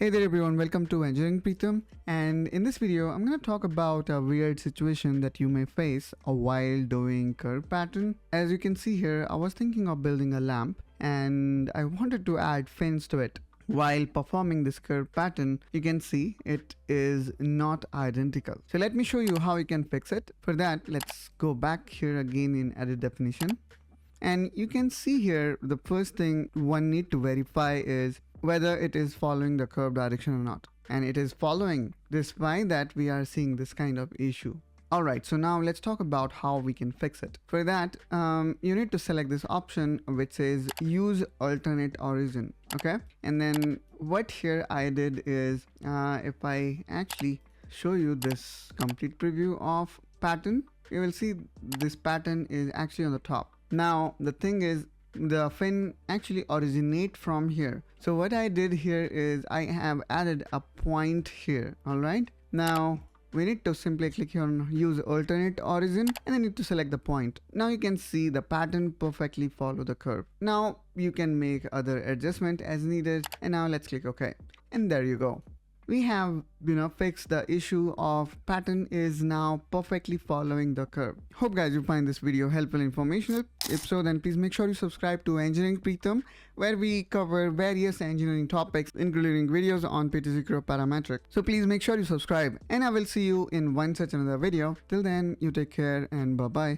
Hey there everyone, welcome to Engineering Pritam, and in this video I'm going to talk about a weird situation that you may face while doing curve pattern. As you can see here, I was thinking of building a lamp and I wanted to add fins to it. While performing this curve pattern, you can see it is not identical. So let me show you how you can fix it. For that, let's go back here again in edit definition. And you can see here, the first thing one need to verify is whether it is following the curve direction or not. And it is following. Despite that, we are seeing this kind of issue. Alright, so now let's talk about how we can fix it. For that, you need to select this option which says use alternate origin. Okay, and then what here I did is if I actually show you this complete preview of pattern, you will see this pattern is actually on the top. Now the thing is, the fin actually originate from here. So what I did here is I have added a point here. All right, now we need to simply click on use alternate origin and then need to select the point. Now you can see the pattern perfectly follow the curve. Now you can make other adjustment as needed, and now let's click OK, and there you go. We have fixed the issue of pattern is now perfectly following the curve. Hope guys you find this video helpful and informational. If so, then please make sure you subscribe to Engineering Pritam, where we cover various engineering topics including videos on Creo Parametric. So please make sure you subscribe, and I will see you in one such another video. Till then, you take care and bye bye.